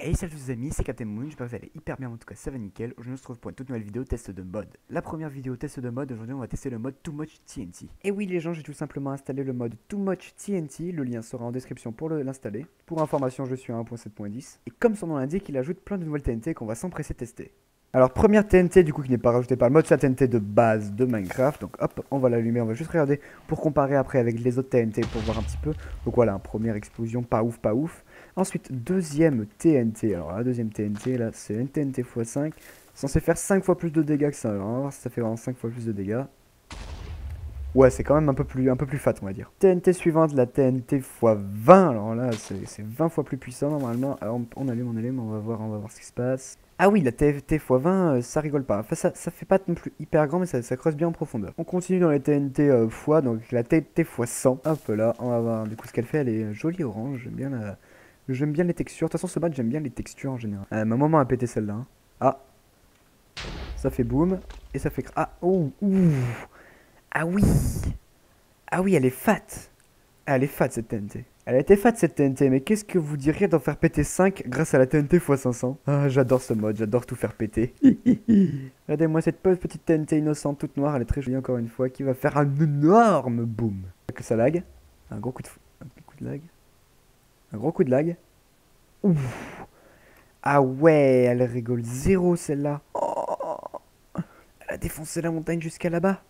Hey salut les amis, c'est Captain Moon, j'espère que vous allez hyper bien, en tout cas ça va nickel. Aujourd'hui on se retrouve pour une toute nouvelle vidéo test de mode. La première vidéo test de mode, aujourd'hui on va tester le mode Too Much TNT. Et oui les gens, j'ai tout simplement installé le mode Too Much TNT, le lien sera en description pour l'installer. Pour information, je suis à 1.7.10, et comme son nom l'indique, il ajoute plein de nouvelles TNT qu'on va s'empresser tester. Alors première TNT du coup qui n'est pas rajoutée par le mode, c'est la TNT de base de Minecraft. Donc hop, on va l'allumer, on va juste regarder pour comparer après avec les autres TNT pour voir un petit peu. Donc voilà, première explosion, pas ouf, pas ouf. Ensuite, deuxième TNT. Alors la deuxième TNT, là, c'est une TNT x5. Censé faire 5 fois plus de dégâts que ça. Alors on va voir si ça fait vraiment 5 fois plus de dégâts. Ouais, c'est quand même un peu plus fat, on va dire. TNT suivante, la TNT x20. Alors là, c'est 20 fois plus puissant normalement. Alors on allume, on va voir ce qui se passe. Ah oui, la TNT x20, ça rigole pas. Enfin, ça fait pas non plus hyper grand, mais ça creuse bien en profondeur. On continue dans les TNT x, donc la TNT x100. Hop là, on va voir du coup ce qu'elle fait. Elle est jolie orange, j'aime bien les textures. De toute façon, ce mode, j'aime bien les textures en général. Ma maman a pété celle-là. Hein. Ah, ça fait boum. Et ça fait... Ah, oh, ouh. Ah oui. Ah oui, elle est fat. Ah, elle est fat cette TNT. Elle a été fat cette TNT, mais qu'est-ce que vous diriez d'en faire péter 5 grâce à la TNT x500? Ah, j'adore ce mode, j'adore tout faire péter. Regardez-moi cette petite TNT innocente toute noire, elle est très jolie encore une fois, qui va faire un énorme boom. Que ça lag. Un gros coup de lag. Un gros coup de lag. Ouf. Ah ouais, elle rigole zéro celle-là. Oh, elle a défoncé la montagne jusqu'à là-bas.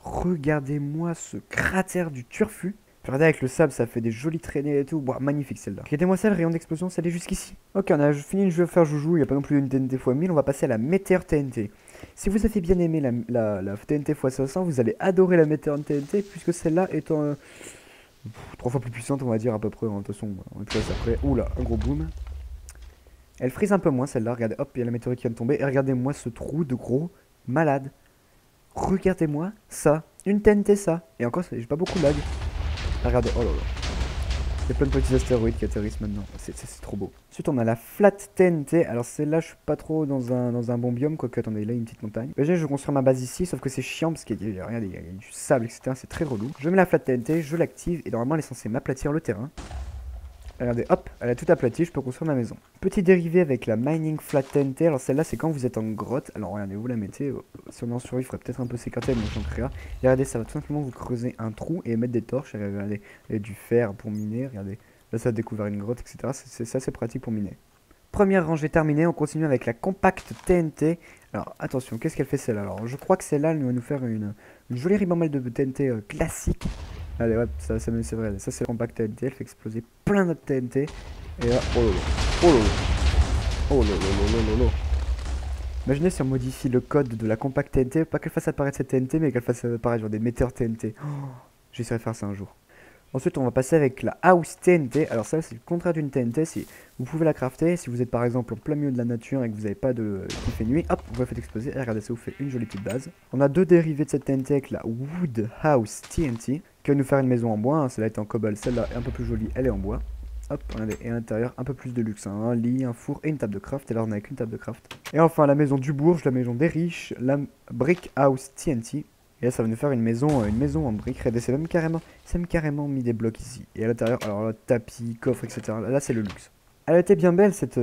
Regardez-moi ce cratère du turfu. Regardez avec le sable, ça fait des jolies traînées et tout. Wow, magnifique celle-là. Regardez-moi ça, le rayon d'explosion, ça allait jusqu'ici. Ok, on a fini le jeu à faire joujou, il n'y a pas non plus une TNT x 1000, on va passer à la Meteor TNT. Si vous avez bien aimé la TNT x 500, vous allez adorer la Meteor TNT, puisque celle-là est 3 fois plus puissante, on va dire à peu près. De toute façon, on est plus après. Oula, un gros boom. Elle frise un peu moins celle-là, regardez, hop, il y a la météorite qui vient de tomber, et regardez-moi ce trou de gros malade. Regardez-moi ça, une TNT ça, et encore, j'ai pas beaucoup de lag. Regardez, oh là là, il y a plein de petits astéroïdes qui atterrissent maintenant, c'est trop beau. Ensuite on a la Flat TNT, alors celle-là je suis pas trop dans un bon biome, quoique attendez, là il y a une petite montagne. Déjà je vais construire ma base ici, sauf que c'est chiant parce qu'il y a du sable, etc., c'est très relou. Je mets la Flat TNT, je l'active, et normalement elle est censée m'aplatir le terrain. Regardez, hop, elle a tout aplati, je peux construire ma maison. Petit dérivé avec la Mining Flat TNT. Alors celle-là, c'est quand vous êtes en grotte. Alors regardez, vous la mettez. Si on est en survie, il faudrait peut-être un peu s'écarter, mais j'en créa. Et regardez, ça va tout simplement vous creuser un trou et mettre des torches. Et regardez, il y a du fer pour miner. Regardez, là ça a découvert une grotte, etc. C'est assez pratique pour miner. Première rangée terminée, on continue avec la Compact TNT. Alors attention, qu'est-ce qu'elle fait celle-là? Alors je crois que celle-là, elle va nous faire une jolie ribambelle de TNT classique. Allez, ouais, ça c'est vrai. Ça, c'est la Compact TNT. Elle fait exploser plein d'autres TNT. Et là, oh lolo. Oh lolo. Oh lolo. Imaginez si on modifie le code de la Compact TNT. Pas qu'elle fasse apparaître cette TNT, mais qu'elle fasse apparaître genre des metteurs TNT. Oh, j'essaierai de faire ça un jour. Ensuite, on va passer avec la House TNT. Alors, ça, c'est le contraire d'une TNT. Vous pouvez la crafter. Si vous êtes par exemple en plein milieu de la nature et que vous n'avez pas qui fait nuit, hop, vous la faites exploser. Et regardez, ça vous fait une jolie petite base. On a deux dérivés de cette TNT avec la Wood House TNT qui va nous faire une maison en bois. Hein. Celle-là est en cobble, celle-là est un peu plus jolie, elle est en bois. Hop, regardez, et à l'intérieur, un peu plus de luxe. Hein. Un lit, un four et une table de craft. Et là, on n'a qu'une table de craft. Et enfin, la maison du Bourge, la maison des riches, la Brick House TNT. Et là, ça va nous faire une maison en briques. Regardez, c'est même carrément mis des blocs ici. Et à l'intérieur, alors là, tapis, coffre, etc. Là, c'est le luxe. Elle était bien belle cette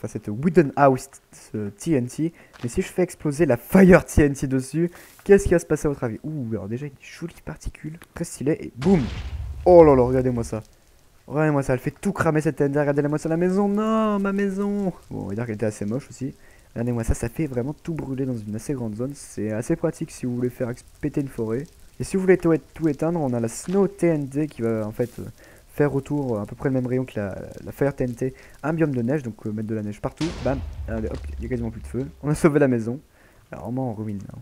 cette Wooden House TNT. Mais si je fais exploser la Fire TNT dessus, qu'est-ce qui va se passer à votre avis? Ouh, alors déjà, une jolie particule, très stylée, et boum! Oh là là, regardez-moi ça. Regardez-moi ça, elle fait tout cramer cette TNT. Regardez-moi ça, la maison, non, ma maison! Bon, on va dire qu'elle était assez moche aussi. Regardez-moi ça, ça fait vraiment tout brûler dans une assez grande zone. C'est assez pratique si vous voulez faire péter une forêt. Et si vous voulez tout éteindre, on a la Snow TNT qui va en fait faire autour à peu près le même rayon que la Fire TNT, un biome de neige, donc mettre de la neige partout. Bam, regardez, hop, il y a quasiment plus de feu. On a sauvé la maison. Alors vraiment en ruine là.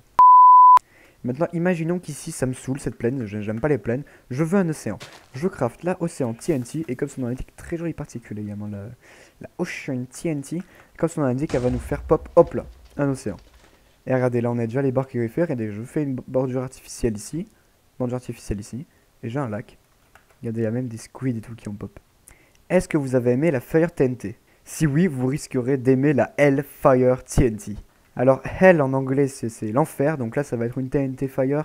Maintenant, imaginons qu'ici ça me saoule cette plaine, j'aime pas les plaines, je veux un océan. Je craft la Océan TNT, et comme son nom l'indique, très jolie particule également, la Ocean TNT. Comme son nom l'indique, elle va nous faire pop, hop là, un océan. Et regardez, là on a déjà les bords qui vont faire, regardez, je fais une bordure artificielle ici, et j'ai un lac. Regardez, il y a même des squids et tout qui ont pop. Est-ce que vous avez aimé la Fire TNT? Si oui, vous risquerez d'aimer la Hellfire TNT. Alors, Hell en anglais, c'est l'enfer. Donc là, ça va être une TNT Fire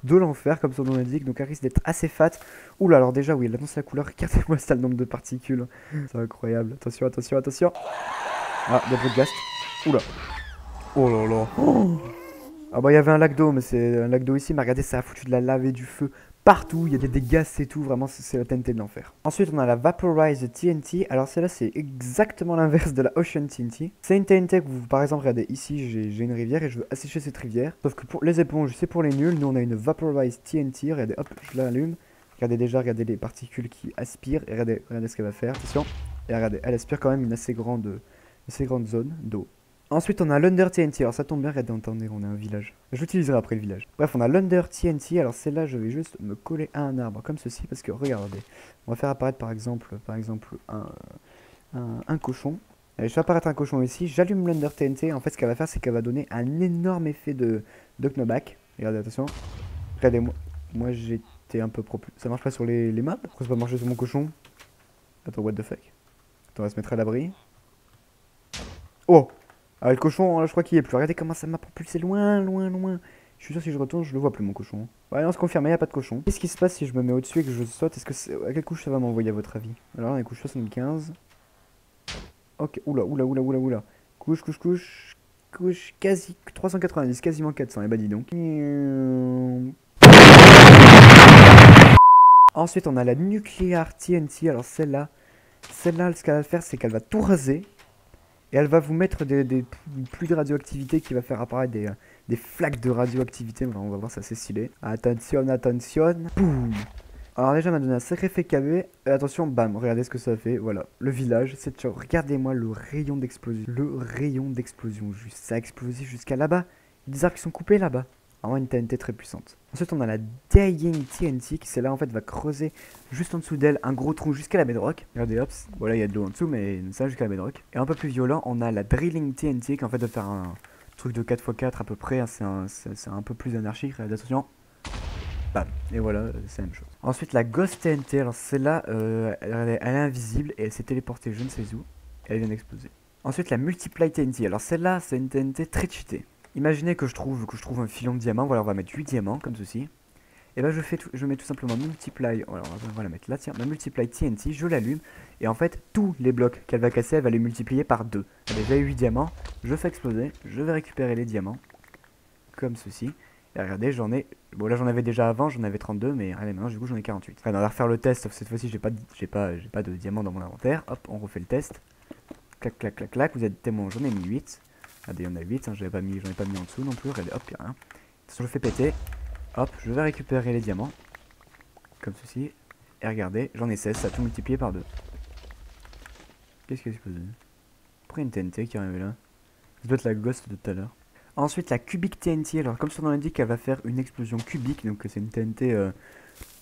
de l'enfer, comme son nom l'indique. Donc, elle risque d'être assez fat. Oula, alors déjà, oui, elle annonce la couleur. Regardez-moi ça, le nombre de particules. C'est incroyable. Attention, attention, attention. Ah, il y a de gast. Oula. Oh là là. Oh. Ah bah, il y avait un lac d'eau, mais c'est un lac d'eau ici. Mais regardez, ça a foutu de la lave et du feu partout. Il y a des dégâts, c'est tout. Vraiment, c'est la TNT de l'enfer. Ensuite, on a la Vaporize TNT. Alors, celle-là, c'est exactement l'inverse de la Ocean TNT. C'est une TNT que vous, par exemple, regardez ici, j'ai une rivière et je veux assécher cette rivière. Sauf que pour les éponges, c'est pour les nuls. Nous, on a une Vaporize TNT. Regardez, hop, je l'allume. Regardez déjà, regardez les particules qui aspirent. Et regardez, regardez ce qu'elle va faire. Attention. Et regardez, elle aspire quand même une assez grande zone d'eau. Ensuite, on a l'Under TNT. Alors, ça tombe bien, regardez, attendez, on a un village. Je l'utiliserai après le village. Bref, on a l'Under TNT. Alors, celle-là, je vais juste me coller à un arbre comme ceci. Parce que, regardez, on va faire apparaître par exemple un cochon. Allez, je fais apparaître un cochon ici. J'allume l'Under TNT. En fait, ce qu'elle va faire, c'est qu'elle va donner un énorme effet de knockback. Regardez, attention. Regardez, moi j'étais un peu propulsé. Ça marche pas sur les maps? Pourquoi ça va marcher sur mon cochon? Attends, what the fuck? Attends, on va se mettre à l'abri. Oh! Ah, le cochon, là, je crois qu'il est plus. Regardez comment ça m'a propulsé loin, loin, loin. Je suis sûr si je retourne, je le vois plus mon cochon. Ouais, on se confirme, il n'y a pas de cochon. Qu'est-ce qui se passe si je me mets au-dessus et que je saute? Est-ce que à quelle couche ça va m'envoyer à votre avis? Alors, on est couche 75. Ok, oula, oula, oula, oula, oula. Couche, couche, couche. Couche quasi 390, quasiment 400. Et bah dis donc. Ensuite, on a la Nuclear TNT. Alors, celle-là, ce qu'elle va faire, c'est qu'elle va tout raser. Et elle va vous mettre des pluies de radioactivité qui va faire apparaître des flaques de radioactivité. On va voir, ça c'est stylé. Attention, attention. Boum. Alors déjà, elle m'a donné un sacré effet KB. Et attention, bam, regardez ce que ça fait. Voilà, le village, c'est genre, regardez-moi le rayon d'explosion. Le rayon d'explosion, juste, ça a explosé jusqu'à là-bas. Il y a des arbres qui sont coupés là-bas. Vraiment une TNT très puissante. Ensuite, on a la Dying TNT qui, celle-là, en fait, va creuser juste en dessous d'elle un gros trou jusqu'à la bedrock. Regardez, hop, voilà, il y a de l'eau en dessous, mais ça jusqu'à la bedrock. Et un peu plus violent, on a la Drilling TNT qui, en fait, va faire un truc de 4x4 à peu près. Hein, c'est un peu plus anarchique. Regardez, attention. Bam. Et voilà, c'est la même chose. Ensuite, la Ghost TNT, alors celle-là, elle est invisible et elle s'est téléportée je ne sais où. Et elle vient d'exploser. Ensuite, la Multiply TNT, alors celle-là, c'est une TNT très cheatée. Imaginez que je trouve un filon de diamants, voilà, on va mettre 8 diamants, comme ceci. Et ben je mets tout simplement Multiply, alors on va la mettre là, tiens, ma Multiply TNT, je l'allume. Et en fait, tous les blocs qu'elle va casser, elle va les multiplier par 2. Elle a déjà 8 diamants, je fais exploser, je vais récupérer les diamants. Comme ceci. Et regardez, j'en ai... Bon là j'en avais déjà avant, j'en avais 32, mais allez, maintenant du coup j'en ai 48. Enfin, on va refaire le test, sauf cette fois-ci j'ai pas de diamants dans mon inventaire. Hop, on refait le test. Clac, clac, clac, clac, vous êtes témoin, j'en ai mis 8. Regardez, il y en a 8, hein, j'en ai pas mis en dessous non plus. Regardez, hop, il y a rien. Je le fais péter. Hop, je vais récupérer les diamants. Comme ceci. Et regardez, j'en ai 16, ça a tout multiplié par 2. Qu'est-ce qui est supposé? Pourquoi une TNT qui est arrivée là? Ça doit être la ghost de tout à l'heure. Ensuite, la Cubic TNT. Alors, comme son nom l'indique, elle va faire une explosion cubique. Donc, c'est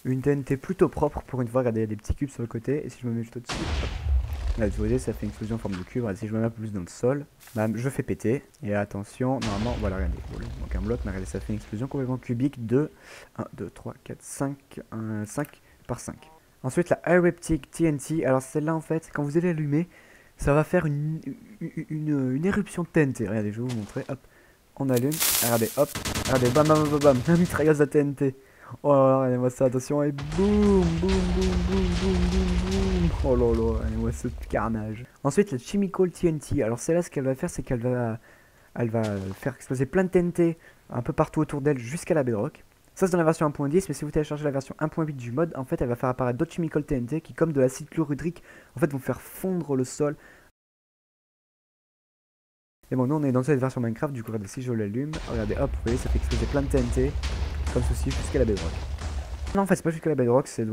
une TNT plutôt propre pour une fois. Regardez, il y a des petits cubes sur le côté. Et si je me mets juste au-dessus, là, vous voyez, ça fait une explosion en forme de cube. Regardez, si je me mets un peu plus dans le sol, bam, je fais péter. Et attention, normalement, voilà, regardez, il manque un bloc. Mais regardez, ça fait une explosion complètement cubique de 1, 2, 3, 4, 5, 5 par 5. Ensuite, la Eruptic TNT. Alors, celle-là, en fait, quand vous allez l'allumer, ça va faire une éruption de TNT. Regardez, je vais vous montrer. Hop. On allume, regardez, hop, regardez, bam bam bam bam, la mitrailleuse à TNT. Oh là là, regardez-moi ça, attention, et boum, boum, boum, boum, boum, boum, boum. Oh là là, regardez-moi ce carnage. Ensuite, la Chemical TNT. Alors celle-là, ce qu'elle va faire, c'est qu'elle va faire exploser plein de TNT un peu partout autour d'elle jusqu'à la bedrock. Ça, c'est dans la version 1.10, mais si vous téléchargez la version 1.8 du mode, en fait, elle va faire apparaître d'autres Chemical TNT qui, comme de l'acide chlorhydrique, en fait, vont faire fondre le sol. Et bon, nous on est dans cette version Minecraft, du coup, regardez, si je l'allume, regardez, hop, vous voyez, ça fait exploser plein de TNT, comme ceci, jusqu'à la bedrock. Non, en fait, c'est pas jusqu'à la bedrock, c'est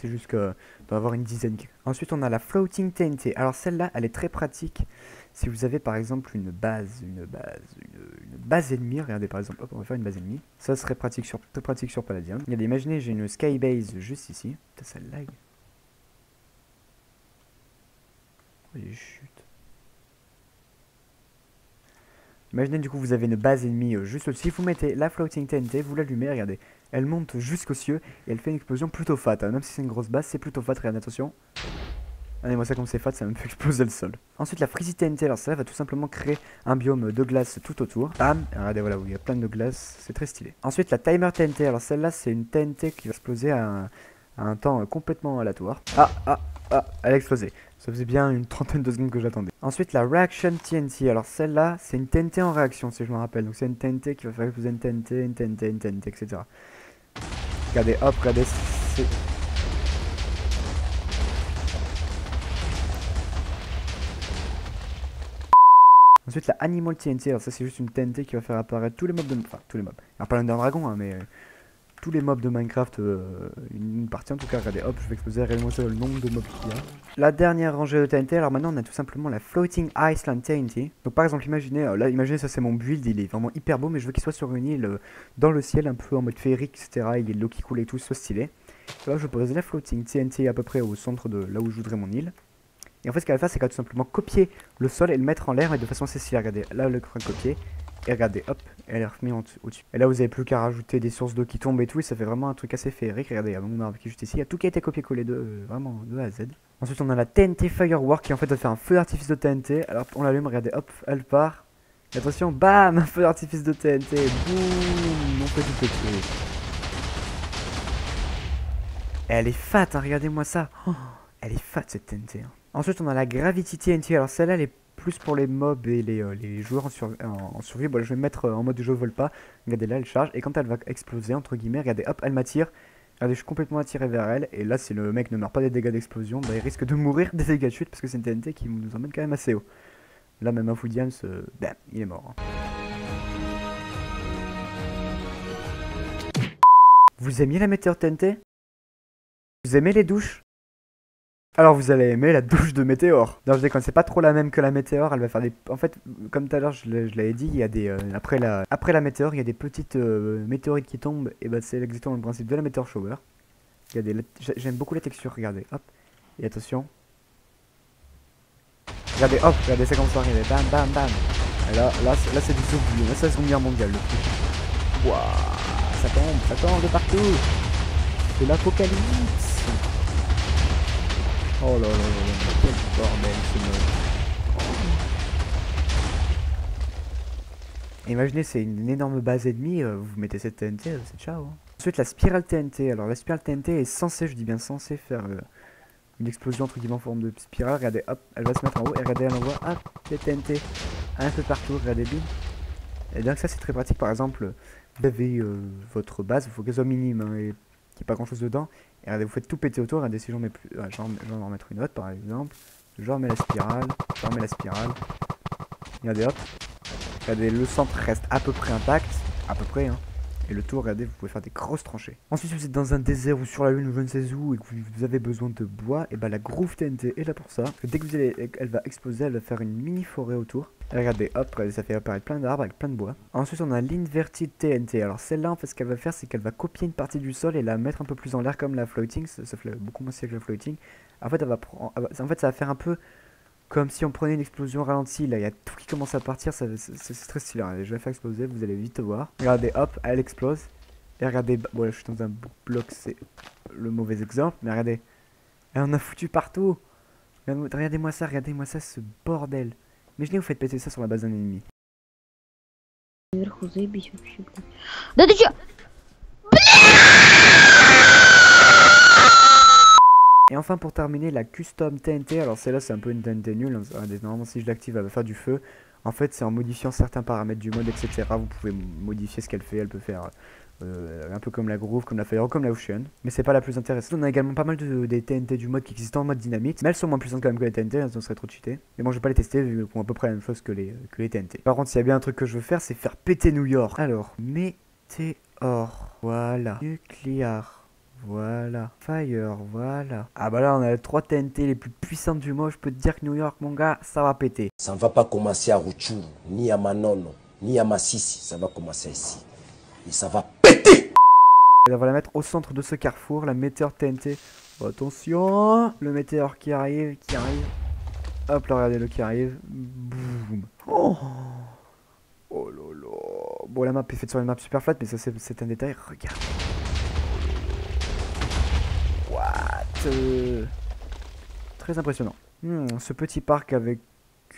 jusqu'à, doit avoir une dizaine. Ensuite, on a la Floating TNT. Alors, celle-là, elle est très pratique si vous avez par exemple une base ennemie. Regardez, par exemple, hop, on va faire une base ennemie. Ça serait pratique très pratique sur Palladium. Regardez, imaginez, j'ai une Skybase juste ici. Putain, ça lag. Oh, il chute. Imaginez du coup vous avez une base ennemie juste au-dessus, vous mettez la floating TNT, vous l'allumez, regardez, elle monte jusqu'aux cieux et elle fait une explosion plutôt fat, hein. Même si c'est une grosse base, c'est plutôt fat, regardez, attention. Regardez-moi ça comme c'est fat, ça va me fait exploser le sol. Ensuite la Freezy TNT, alors ça va tout simplement créer un biome de glace tout autour. Bam, regardez voilà où il y a plein de glace, c'est très stylé. Ensuite la Timer TNT, alors celle-là c'est une TNT qui va exploser à un temps complètement aléatoire. Elle a explosé. Ça faisait bien une trentaine de secondes que j'attendais. Ensuite la Reaction TNT, alors celle-là c'est une TNT en réaction si je me rappelle. Donc c'est une TNT qui va faire exploser une TNT, une TNT, une TNT, etc. Regardez, hop, regardez, c'est... Ensuite la Animal TNT, alors ça c'est juste une TNT qui va faire apparaître tous les mobs de... Enfin tous les mobs, alors pas l'Under Dragon hein, mais tous les mobs de Minecraft, une partie en tout cas, regardez hop je vais exploser réellement le nombre de mobs qu'il y a. La dernière rangée de TNT, alors maintenant on a tout simplement la Floating Island TNT. Donc par exemple imaginez, là imaginez ça c'est mon build, il est vraiment hyper beau mais je veux qu'il soit sur une île dans le ciel un peu en mode féerique etc, il y a de l'eau qui coule et tout, soit stylé. Là je pose la Floating TNT à peu près au centre de là où je voudrais mon île. Et en fait ce qu'elle va faire c'est qu'elle va tout simplement copier le sol et le mettre en l'air et de façon assez stylée. Regardez, là le cran copier. Et regardez, hop, elle est remise au-dessus. Et là vous avez plus qu'à rajouter des sources d'eau qui tombent et tout. Et ça fait vraiment un truc assez féerique. Regardez, il y a mon arbre qui est juste ici. Il y a tout qui a été copié-collé vraiment de A à Z. Ensuite on a la TNT Firework qui en fait va faire un feu d'artifice de TNT. Alors on l'allume, regardez, hop, elle part. Et attention, bam, un feu d'artifice de TNT. Boum, on fait tout péter. Elle est fat, hein, regardez-moi ça. Oh, elle est fat cette TNT. Hein. Ensuite on a la Gravity TNT, alors celle-là elle est plus pour les mobs et les joueurs en survie. Bon là, je vais me mettre en mode je vole pas. Regardez là elle charge et quand elle va exploser entre guillemets, regardez hop elle m'attire. Regardez je suis complètement attiré vers elle et là si le mec ne meurt pas des dégâts d'explosion, bah il risque de mourir des dégâts de chute parce que c'est une TNT qui nous emmène quand même assez haut. Là même un Foudiams, bam, il est mort. Hein. Vous aimiez la météore TNT? Vous aimez les douches? Alors vous allez aimer la douche de météore. Non je déconne, c'est pas trop la même que la météore, elle va faire des... En fait, comme tout à l'heure je l'avais dit, il y a des... après la météore, il y a des petites météorites qui tombent, et bah c'est exactement le principe de la météore shower. J'aime beaucoup la texture, regardez, hop, et attention. Regardez, hop, regardez ça comme ça arrive, bam bam bam. Et là c'est du zombie, là c'est zombie mondial le truc. Waouh, ça tombe de partout. C'est l'apocalypse. Oh là là là, quel bordel ce mode. Oh. Imaginez, c'est une énorme base ennemie, vous mettez cette TNT, c'est ciao. Hein. Ensuite, la spirale TNT. Alors, la spirale TNT est censée, je dis bien censée, faire une explosion entre guillemets en forme de spirale. Regardez, hop, elle va se mettre en haut et regardez, elle envoie, hop, les TNT un peu partout. Regardez, bim. Et donc, ça, c'est très pratique. Par exemple, vous avez votre base, il faut qu'elle soit minime hein, et qu'il n'y ait pas grand chose dedans. Et regardez, vous faites tout péter autour. Regardez, si j'en mets plus. J'en vais en remettre une autre par exemple. Je remets la spirale. Je remets la spirale. Regardez, hop. Regardez, le centre reste à peu près intact. À peu près, hein. Et le tour, regardez, vous pouvez faire des grosses tranchées. Ensuite, si vous êtes dans un désert ou sur la lune ou je ne sais où et que vous avez besoin de bois, et bah la Groove TNT est là pour ça. Parce que dès que vous allez, elle va exploser, elle va faire une mini forêt autour. Et regardez, hop, regardez, ça fait apparaître plein d'arbres avec plein de bois. Ensuite, on a l'Inverted TNT. Alors celle-là, en fait, ce qu'elle va faire, c'est qu'elle va copier une partie du sol et la mettre un peu plus en l'air comme la Floating. Ça fait beaucoup moins stylé que la Floating. En fait, ça va faire un peu comme si on prenait une explosion ralentie. Là, il y a tout qui commence à partir. C'est très stylé. Regardez, je vais la faire exploser. Vous allez vite voir. Regardez, hop, elle explose. Et regardez, bon, là, je suis dans un bloc, c'est le mauvais exemple. Mais regardez, elle en a foutu partout. Regardez-moi ça, ce bordel. Imaginez, vous faites péter ça sur la base d'un ennemi. Да ты чё? Et enfin pour terminer la custom TNT, alors celle-là c'est un peu une TNT nulle, hein. Normalement si je l'active elle va faire du feu. En fait c'est en modifiant certains paramètres du mode etc. Vous pouvez modifier ce qu'elle fait, elle peut faire un peu comme la Groove, comme la Fire, comme la Ocean. Mais c'est pas la plus intéressante. On a également pas mal des TNT du mode qui existent en mode dynamite. Mais elles sont moins puissantes quand même que les TNT, elles seraient trop cheatées. Mais bon je vais pas les tester vu qu'elles font à peu près la même chose que les TNT. Par contre s'il y a bien un truc que je veux faire c'est faire péter New York. Alors, météore, voilà, nucléaire. Voilà, Fire, voilà. Ah bah là on a les 3 TNT les plus puissantes du monde. Je peux te dire que New York mon gars, ça va péter. Ça ne va pas commencer à Ruchuru, ni à Manono, ni à Massissi. Ça va commencer ici. Et ça va péter. Et là, on va la mettre au centre de ce carrefour, la météore TNT. Oh, attention, le météore qui arrive. Hop là, regardez le qui arrive. Boum. Oh, oh lolo. Bon la map est faite sur une map super flat, mais ça c'est un détail. Regarde. What? Très impressionnant. Ce petit parc avec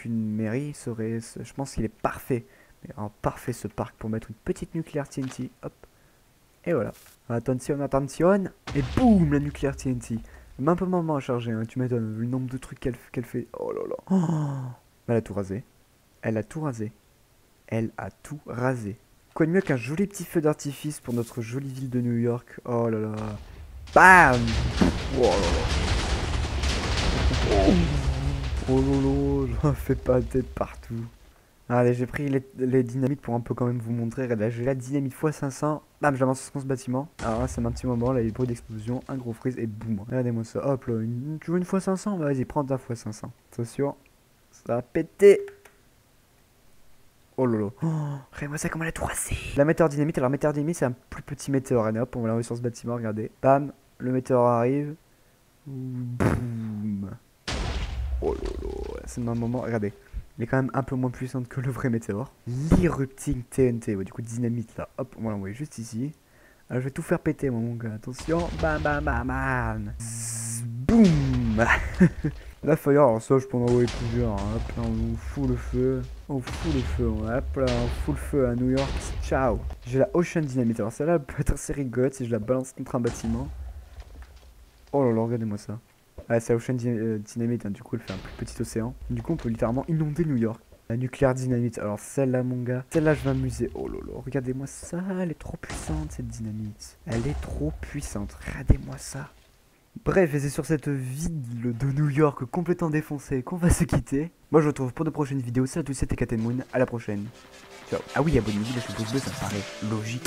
une mairie serait... Je pense qu'il est parfait. Mais alors, parfait ce parc pour mettre une petite nucléaire TNT. Hop. Et voilà. Attention, attention. Et boum, la nucléaire TNT. Mais un peu moment à charger, hein. Tu m'étonnes le nombre de trucs qu'elle fait. Oh là là. Oh. Elle a tout rasé. Elle a tout rasé. Elle a tout rasé. Quoi de mieux qu'un joli petit feu d'artifice pour notre jolie ville de New York. Oh là là. Bam. Oh là là. Oh lolo, j'en fais pas de tête partout. Allez, j'ai pris les dynamites pour un peu quand même vous montrer. Là, j'ai la dynamite x500. Bam, j'avance sur ce bâtiment. Alors là, c'est un petit moment. Là, il y a le bruit d'explosion, un gros freeze et boum. Regardez-moi ça. Hop là, tu veux une x500? Vas-y, prends ta x500. Attention, ça a pété. Oh lolo. Oh, regardez-moi ça, comment elle a tout rasé. La météore dynamite. Alors, météore dynamite, c'est un plus petit météore. Allez, hop, on va l'envoyer sur ce bâtiment. Regardez. Bam, le météore arrive. Boum. Oh lolo, c'est un moment, regardez, il est quand même un peu moins puissante que le vrai météore. L'Erupting TNT, ouais, du coup dynamite là, hop, on va l'envoyer juste ici. Alors je vais tout faire péter moi mon gars, attention, bam bam bam bam, Zzz, boum. La fire, alors ça je peux en envoyer plusieurs, hein. Hop là on fout le feu, hop là on fout le feu à New York, ciao. J'ai la Ocean Dynamite, alors celle-là peut être assez rigolote si je la balance contre un bâtiment. Oh là là, regardez-moi ça. Ah, c'est Ocean Dynamite, hein, du coup elle fait un plus petit océan. Du coup on peut littéralement inonder New York. La nucléaire dynamite, alors celle-là mon gars, celle-là je vais m'amuser. Oh lolo, regardez-moi ça, elle est trop puissante cette dynamite. Elle est trop puissante, regardez-moi ça. Bref, et c'est sur cette ville de New York complètement défoncée qu'on va se quitter. Moi je vous retrouve pour de prochaines vidéos, salut à tous, c'était Captain Moon, à la prochaine. Ciao. Ah oui, abonnez-vous, lâchez le pouce bleu, ça me paraît logique.